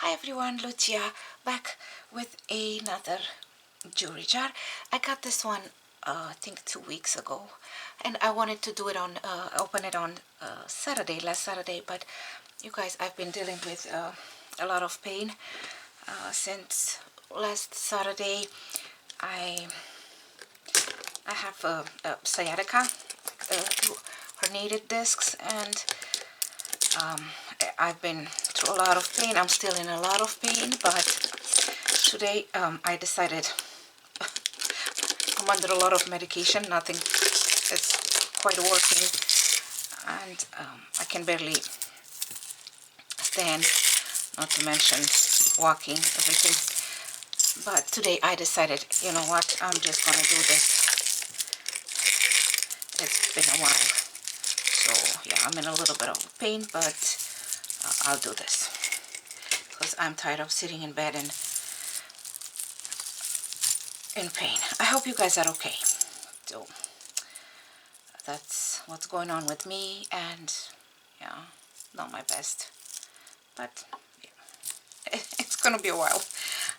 Hi everyone, Lucia back with another jewelry jar. I got this one I think 2 weeks ago, and I wanted to do it on open it on last Saturday, but you guys, I've been dealing with a lot of pain since last Saturday. I have sciatica, herniated discs, and I've been through a lot of pain. I'm still in a lot of pain, but today I decided I'm under a lot of medication. Nothing is quite working, and I can barely stand, not to mention walking, everything. But today I decided, you know what, I'm just gonna do this. It's been a while, so yeah, I'm in a little bit of pain, but I'll do this because I'm tired of sitting in bed and in pain. I hope you guys are okay. So that's what's going on with me, and yeah, not my best, but yeah, it's gonna be a while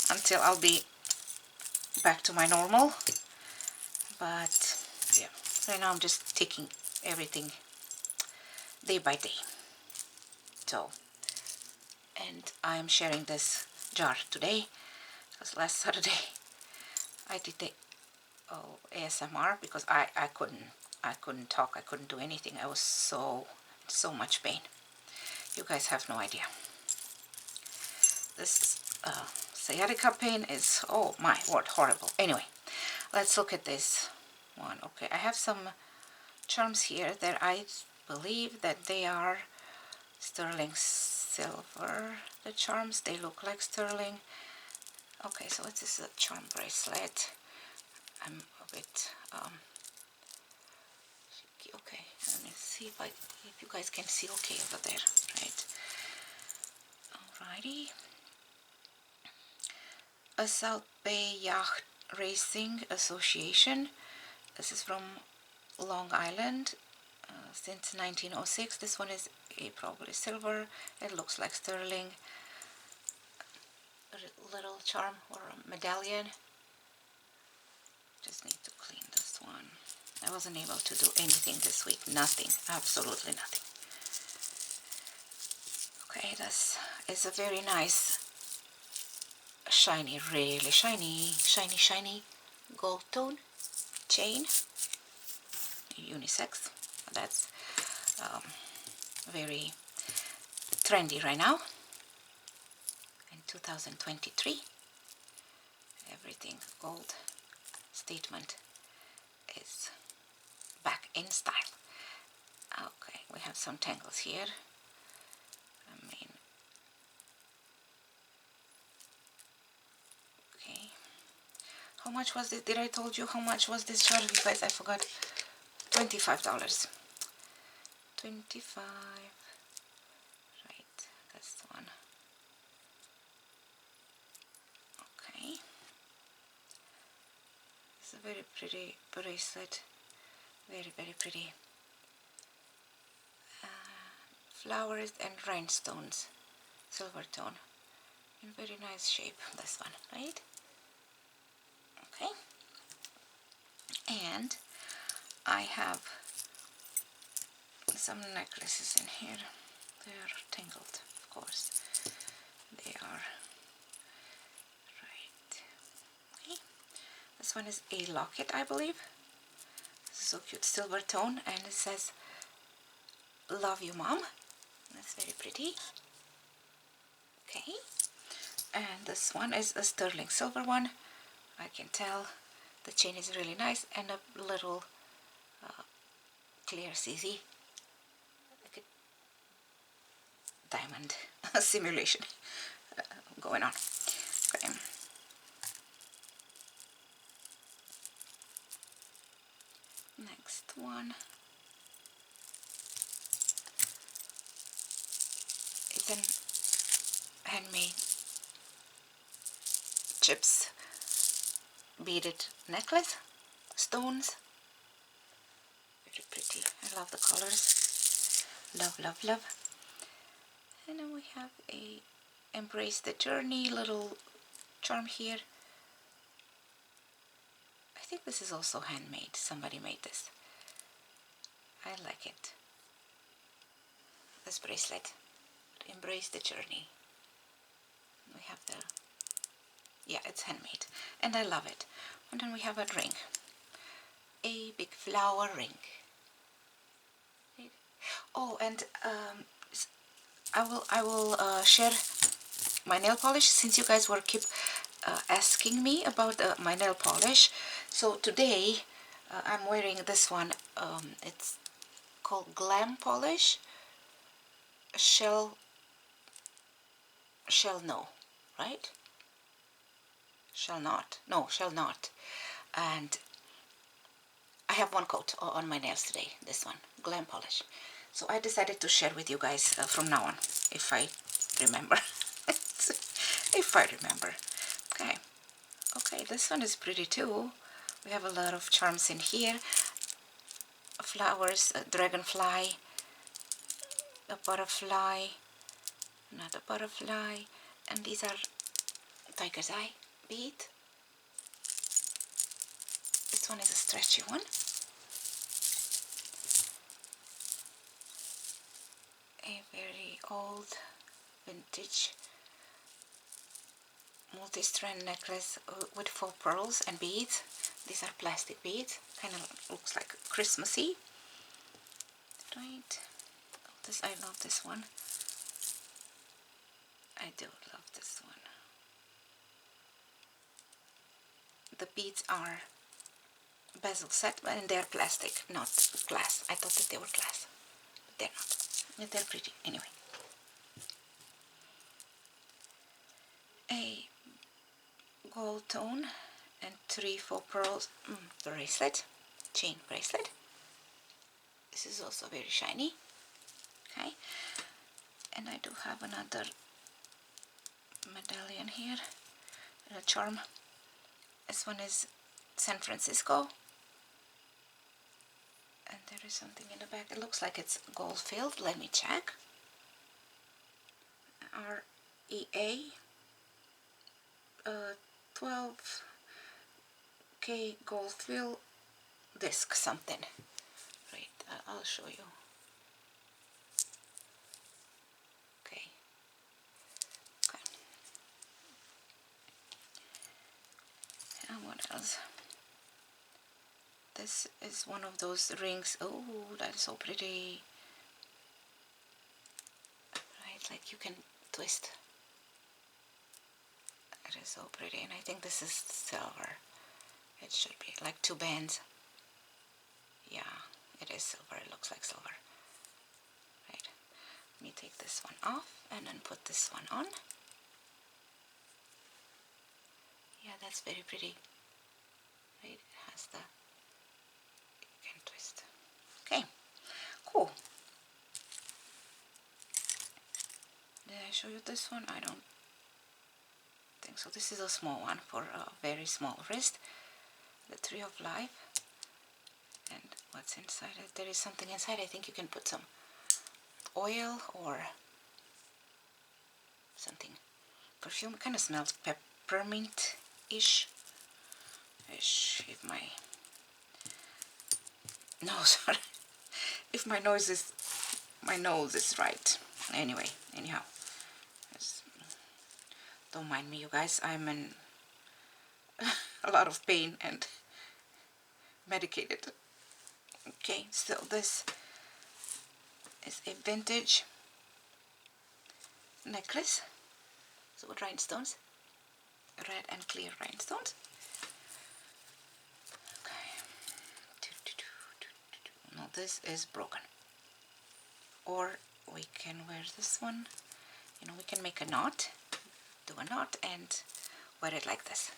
until I'll be back to my normal. But yeah, right now I'm just taking everything day by day. So, and I'm sharing this jar today because last Saturday I did the ASMR because I couldn't talk, I couldn't do anything. I was so much pain. You guys have no idea. This sciatica pain is, oh my word, horrible. Anyway, let's look at this one. Okay, I have some charms here that I believe that they are sterling silver. The charms, they look like sterling. Okay, so this is a charm bracelet. I'm a bit shaky. Okay, let me see if you guys can see okay over there, right? Alrighty. A South Bay Yacht Racing Association. This is from Long Island, since 1906. This one is probably silver. It looks like sterling. A little charm or a medallion. Just need to clean this one. I wasn't able to do anything this week. Nothing. Absolutely nothing. Okay, this is a very nice, shiny, really shiny gold tone chain. Unisex. That's very trendy right now in 2023. Everything gold statement is back in style. Okay, we have some tangles here. I mean, okay, how much was this? Did I told you how much was this jar? You guys, I forgot. $25. 25. Right, that's the one. Okay, it's a very pretty bracelet. Very pretty. Flowers and rhinestones, silver tone, in very nice shape. This one, right? Okay. And I have some necklaces in here. They are tangled, of course. They are. Right. Okay. This one is a locket, I believe. So cute, silver tone, and it says "Love you, Mom." That's very pretty. Okay. And this one is a sterling silver one. I can tell the chain is really nice, and a little clear CZ, like a diamond simulation going on. Okay. Next one. It's an handmade chips beaded necklace, stones. Very pretty. I love the colors. Love. And then we have a embrace the journey little charm here. I think this is also handmade. Somebody made this. I like it. This bracelet. Embrace the journey. We have the, yeah, it's handmade. And I love it. And then we have a ring. A big flower ring. Oh, and I will share my nail polish, since you guys were keep asking me about my nail polish. So today I'm wearing this one. It's called Glam Polish. Shall no, right? Shall not. No, shall not. And I have one coat on my nails today. This one, Glam Polish. So I decided to share with you guys from now on, if I remember. If I remember. Okay. Okay, this one is pretty too. We have a lot of charms in here. Flowers, a dragonfly, a butterfly, another butterfly, and these are tiger's eye bead. This one is a stretchy one. A very old vintage multi-strand necklace with 4 pearls and beads. These are plastic beads, kind of looks like Christmassy. Right, this, I love this one. I do love this one. The beads are bezel set, and they're plastic, not glass. I thought that they were glass, but they're not. They're pretty anyway. A gold tone and 3 4 pearls bracelet, chain bracelet. This is also very shiny. Okay, and I do have another medallion here, a charm. This one is San Francisco, and there is something in the back. It looks like it's gold filled. Let me check. REA 12K gold fill disc something. Right, I'll show you. Okay. Okay. And what else? This is one of those rings. Oh, that is so pretty. Right, like you can twist. It is so pretty, and I think this is silver. It should be like 2 bands. Yeah, it is silver. It looks like silver. Right. Let me take this one off and then put this one on. Yeah, that's very pretty. Right, it has the, you can twist. Okay, cool. Did I show you this one? I don't think so. This is a small one for a very small wrist. The Tree of Life. And what's inside it? There is something inside. I think you can put some oil or something. Perfume. It kind of smells peppermint-ish. If my nose, if my nose is right. Anyway, anyhow, don't mind me, you guys. I'm in a lot of pain and medicated. Okay, so this is a vintage necklace, so with rhinestones, red and clear rhinestones. No, this is broken. Or we can wear this one. You know, we can make a knot, do a knot, and wear it like this.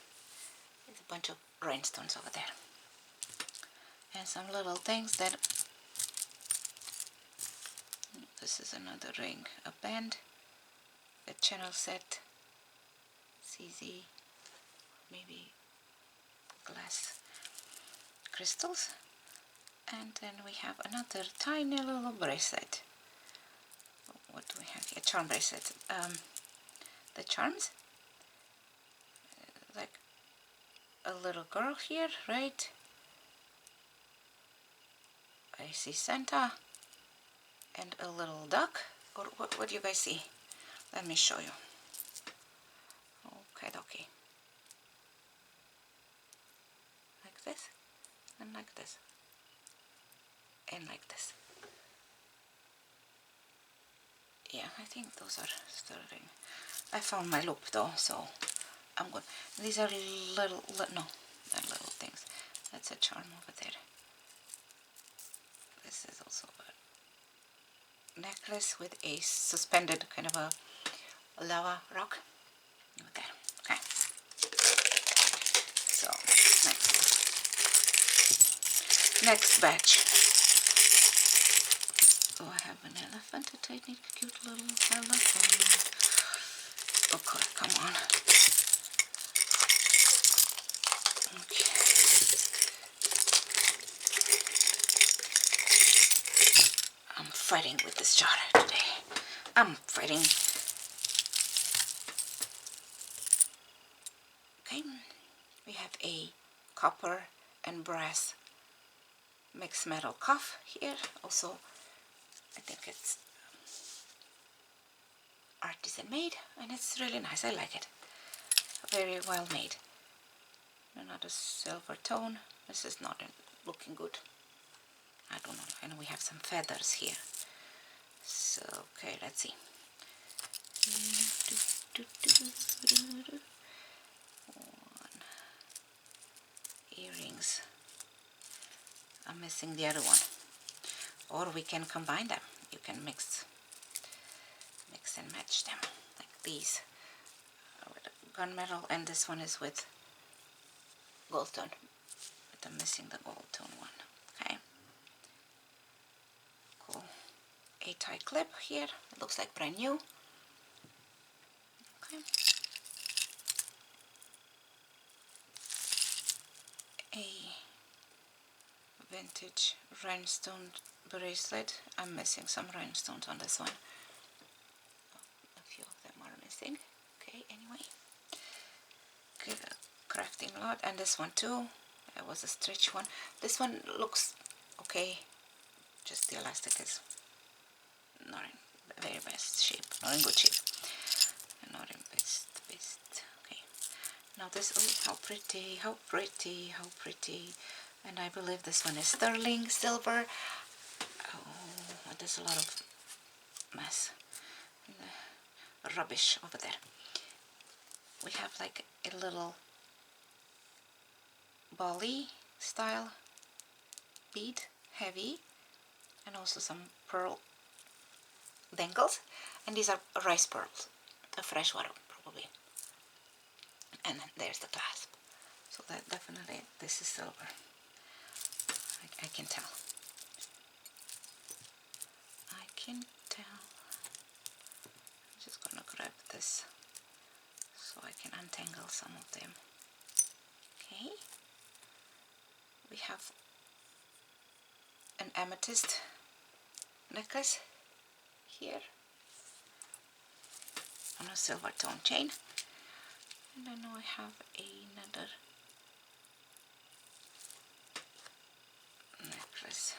There's a bunch of rhinestones over there. And some little things that... This is another ring, a band, a channel set, CZ, maybe glass crystals. And then we have another tiny little bracelet. What do we have here? Charm bracelet. the charms. Like a little girl here, right? I see Santa and a little duck. Or what do you guys see? Let me show you. Okay, okay. Like this, and like this, and like this. Yeah, I think those are starting. I found my loop though, so I'm good. These are little, no, not little things. That's a charm over there. This is also a necklace with a suspended kind of a lava rock over there. Okay. So next batch. Oh, I have an elephant, a tiny cute little elephant. Oh God, come on. Okay. I'm fighting with this jar today. I'm fighting. Okay, we have a copper and brass mixed metal cuff here. Also, I think it's artisan made, and it's really nice. I like it. Very well made. Another silver tone. This is not looking good. I don't know. And we have some feathers here. So, okay, let's see. One. Earrings. I'm missing the other one. Or we can combine them. You can mix and match them. Like these. With gunmetal, and this one is with gold tone. But I'm missing the gold tone one. Okay. Cool. A tie clip here. It looks like brand new. Okay. A vintage rhinestone bracelet. I'm missing some rhinestones on this one. A few of them are missing. Okay, anyway. Okay, the crafting lot, and this one too. It was a stretch one. This one looks okay. Just the elastic is not in the very best shape, not in good shape, and not in best. Okay. Now this, oh, how pretty, how pretty, how pretty. And I believe this one is sterling silver. Oh, there's a lot of mess, rubbish over there. We have like a little Bali style bead, heavy, and also some pearl dangles, and these are rice pearls, a freshwater probably. And then there's the clasp. So that definitely, this is silver. I can tell. I can tell. I'm just gonna grab this so I can untangle some of them. Okay. We have an amethyst necklace here on a silver tone chain, and I know I have another necklace.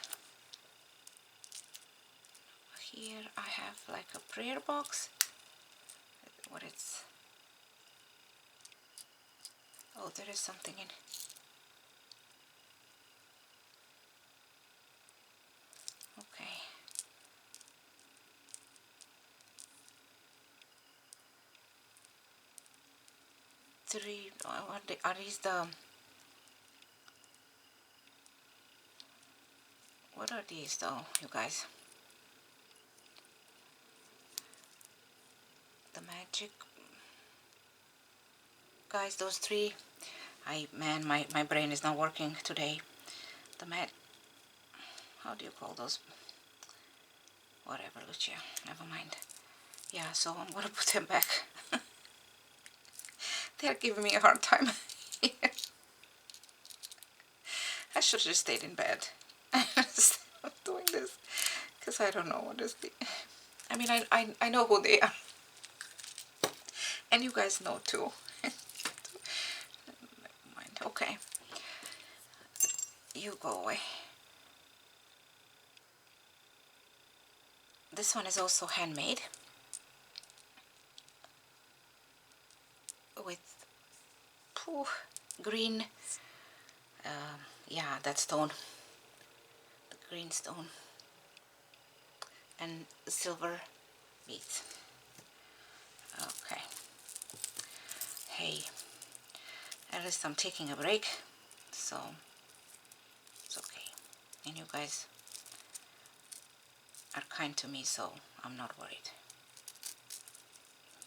Here I have like a prayer box. What it's, oh, there is something in. Okay. Three, are these the, what are these though, you guys? The magic, guys, those three, man, my brain is not working today. The how do you call those? Whatever, Lucia, never mind. Yeah, so I'm gonna put them back. They're giving me a hard time here. I should have just stayed in bed instead of doing this, because I don't know what is the, I mean, I know who they are. And you guys know too. Never mind. Okay, you go away. This one is also handmade with green, yeah, that stone, the green stone, and silver beads. Okay. Hey, at least I'm taking a break, so it's okay. And you guys are kind to me, so I'm not worried.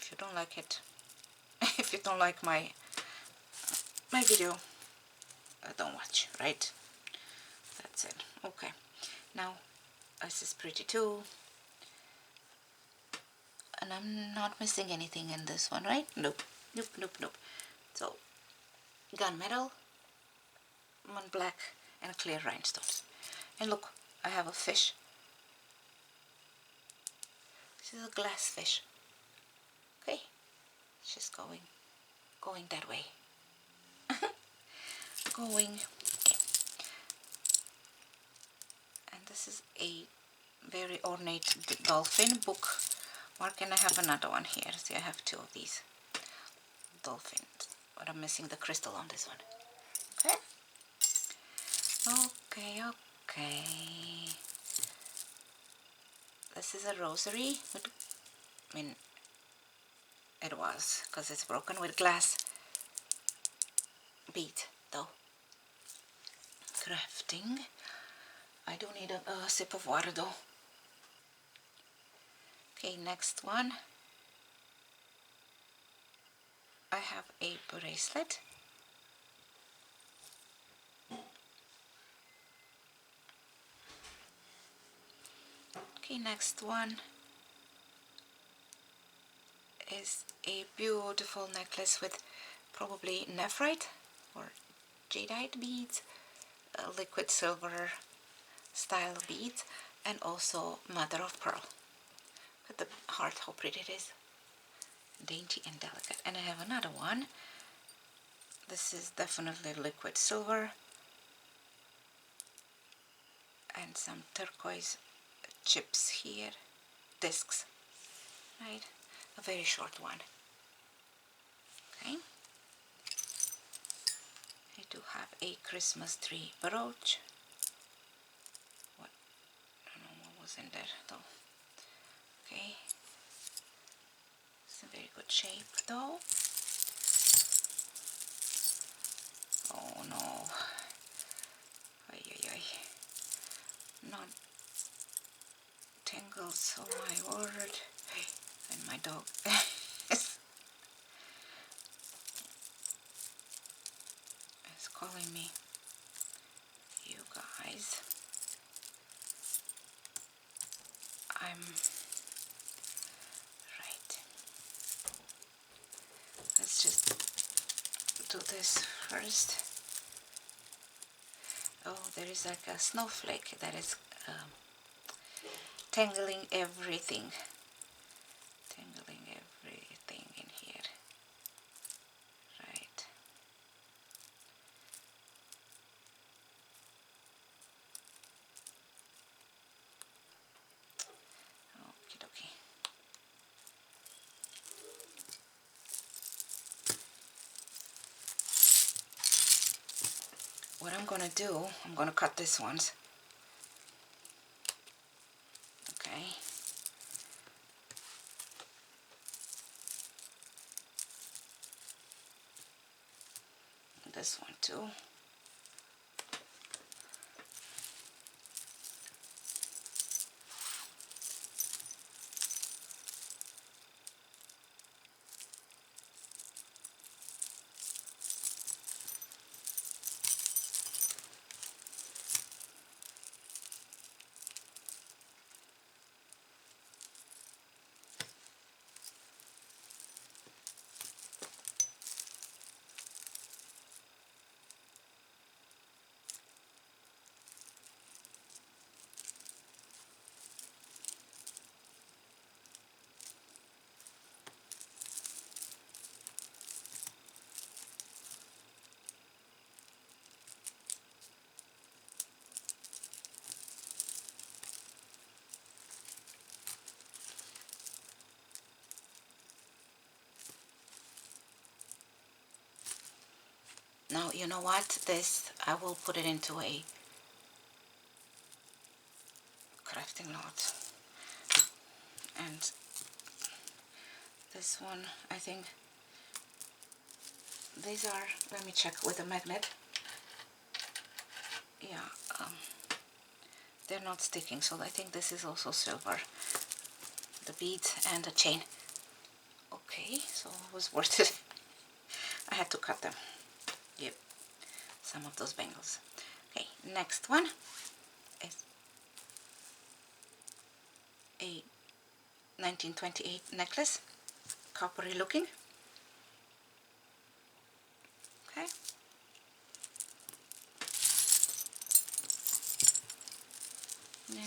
If you don't like it, if you don't like my video, don't watch, right? That's it. Okay, now this is pretty too, and I'm not missing anything in this one, right? Nope, nope, nope, nope. So gunmetal, black, and clear rhinestones. And look, I have a fish. This is a glass fish. Okay, she's going that way. Going. Okay. And this is a very ornate dolphin bookmark, and I have another one here. See, I have two of these dolphins, but I'm missing the crystal on this one. Okay. Okay, okay. This is a rosary with, I mean, it was, because it's broken, with glass bead though. Crafting. I do need a sip of water though. Okay, next one. I have a bracelet. Okay, next one is a beautiful necklace with probably nephrite or jadeite beads, liquid silver style beads, and also mother of pearl. Look at the heart, how pretty it is. Dainty and delicate. And I have another one. This is definitely liquid silver and some turquoise chips here, discs, right? A very short one. Okay. I do have a Christmas tree brooch. What? I don't know what was in there though. Okay. It's a very good shape though. Oh no. Ay, ay, ay. Not tangles, oh my word. And my dog is calling me. You guys. I'm right. Let's just do this first. Oh, there is like a snowflake that is tangling everything. Tangling everything in here. Right. Okie dokie. What I'm gonna do, I'm gonna cut this ones. Okay. This one too. Now, you know what? This, I will put it into a crafting lot. And this one, I think, these are, let me check with the magnet. Yeah, they're not sticking, so I think this is also silver. The beads and the chain. Okay, so it was worth it. I had to cut them. Yep, some of those bangles. Okay, next one is a 1928 necklace, coppery looking. Okay. Then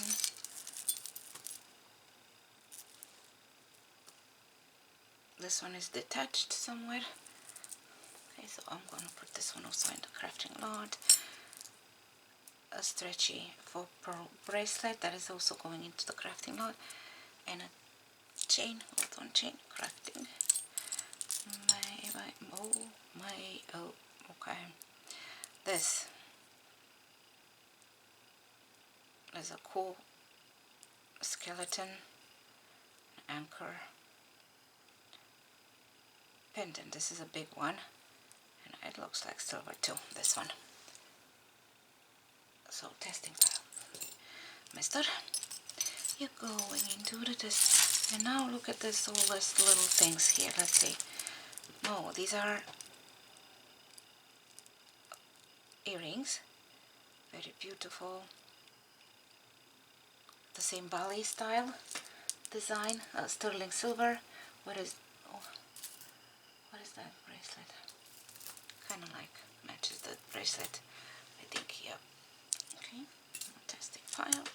this one is detached somewhere. Okay, so I'm going to put this one also in the crafting lot. A stretchy for pearl bracelet that is also going into the crafting lot, and a chain, hold on, chain crafting. Oh, okay. This is a cool skeleton anchor pendant. This is a big one, and it looks like silver too, this one. So testing file. Mister, you're going into the test. And now look at this, all these little things here. Let's see. Oh, these are earrings. Very beautiful. The same Bali style design. Sterling silver. What is that bracelet? Kind of like matches the bracelet, I think. Yeah. Okay. Testing file.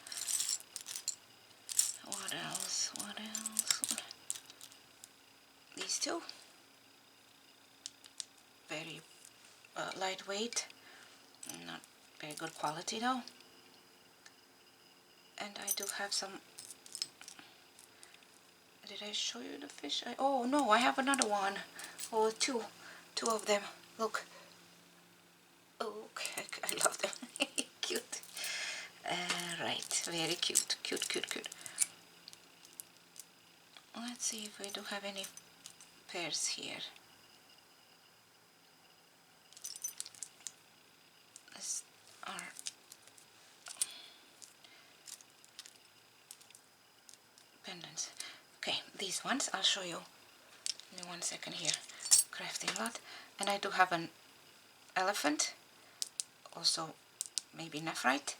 What else? What else? These two. Very lightweight. Not very good quality though. And I do have some. Did I show you the fish? Oh no, I have another one. Oh, two of them. Look. Okay, I love them. Cute. Right, very cute. Cute. Let's see if we do have any pairs here. These are pendants. Okay, these ones I'll show you. Give me 1 second here. Crafting lot. And I do have an elephant. Also maybe nephrite.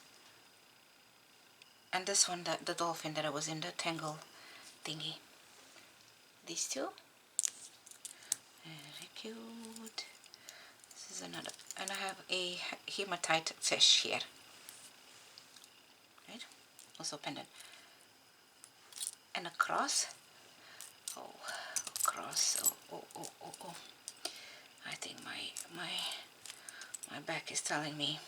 And this one, the dolphin that I was in the tangle thingy. These two. Very cute. This is another. And I have a hematite fish here. Right? Also pendant. And a cross. Oh, a cross. Oh. I think my back is telling me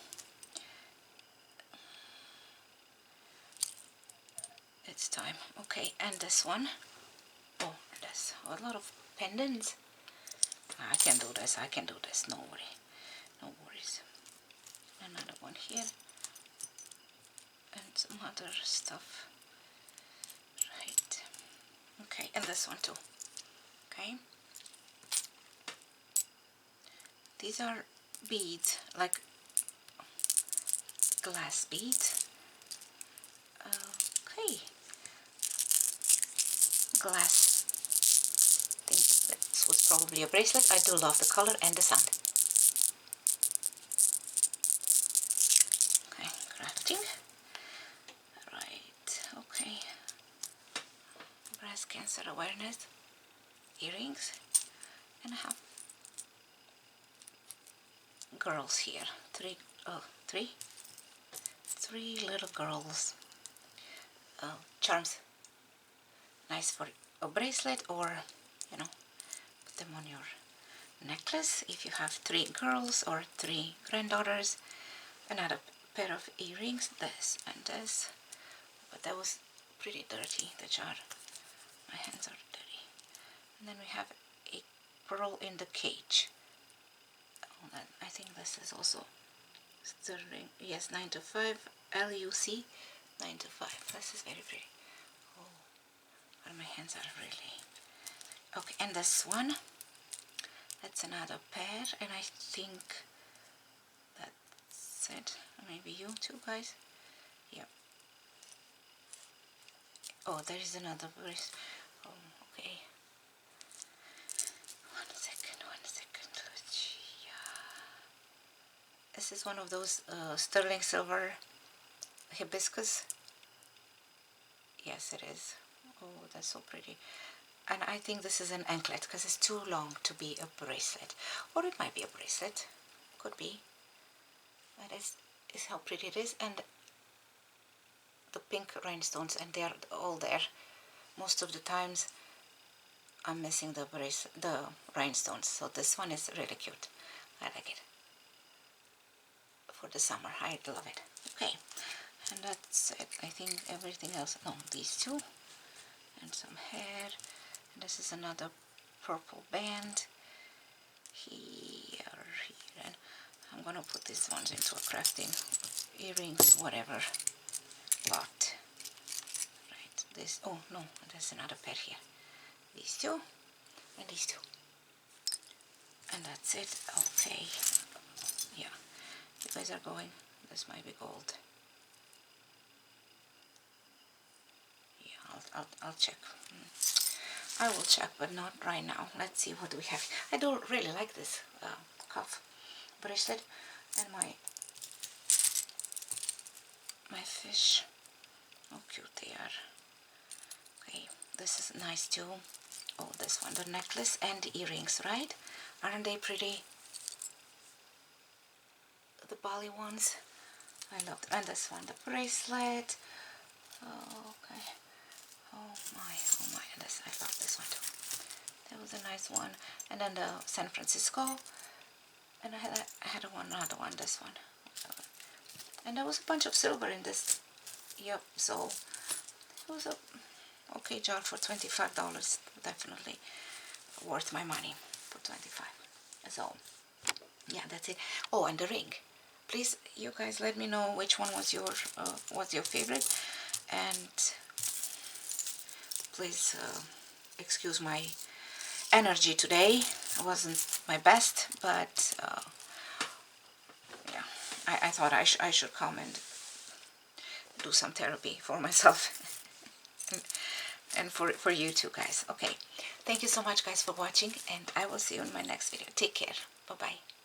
it's time. Okay, and this one. Oh, that's a lot of pendants. I can do this. No worries. Another one here. And some other stuff. Right. Okay, and this one too. Okay. These are beads, like glass beads. Okay. Glass. I think this was probably a bracelet. I do love the color and the sound. Okay, crafting. Right, okay. Breast cancer awareness. Earrings. And I have girls here. Three little girls. Charms. Nice for a bracelet, or put them on your necklace if you have 3 girls or 3 granddaughters. Another pair of earrings, this and this, but that was pretty dirty, the jar. My hands are dirty. And then we have a pearl in the cage. Oh, I think this is also sterling. Yes, 9 to 5 LUC 9 to 5. This is very pretty. Oh, but my hands are really okay. And this one, that's another pair, and I think that's it. Maybe you too, guys. Yeah. Oh, there is another bracelet. Oh, okay. One second. Yeah. This is one of those sterling silver hibiscus. Yes, it is. Oh, that's so pretty. And I think this is an anklet because it's too long to be a bracelet. Or it might be a bracelet. Could be. That is how pretty it is. And the pink rhinestones, and they're all there. Most of the times I'm missing the rhinestones. So this one is really cute. I like it. For the summer, I love it. Okay. And that's it. I think everything else, no, these two and some hair, and this is another purple band here, and I'm gonna put these ones into a crafting earrings, whatever lot. Right, this, oh no, there's another pair here. These two and these two, and that's it. Okay, yeah, you guys are going, this might be gold. I'll check. I will check, but not right now. Let's see what we have. I do really like this cuff bracelet, and my fish. How cute they are. Okay, this is nice too. Oh, this one, the necklace and the earrings, right? Aren't they pretty? The Bali ones. I love them. And this one, the bracelet. Oh, okay. Oh my, and this, I love this one too. That was a nice one. And then the San Francisco, and I had another one, this one. And there was a bunch of silver in this. Yep, so it was a okay jar for $25. Definitely worth my money for $25. So yeah, that's it. Oh, and the ring. Please, you guys, let me know which one was your favorite, and please excuse my energy today. It wasn't my best, but yeah, I thought I should come and do some therapy for myself and for you too, guys. Okay, thank you so much, guys, for watching, and I will see you in my next video. Take care. Bye bye.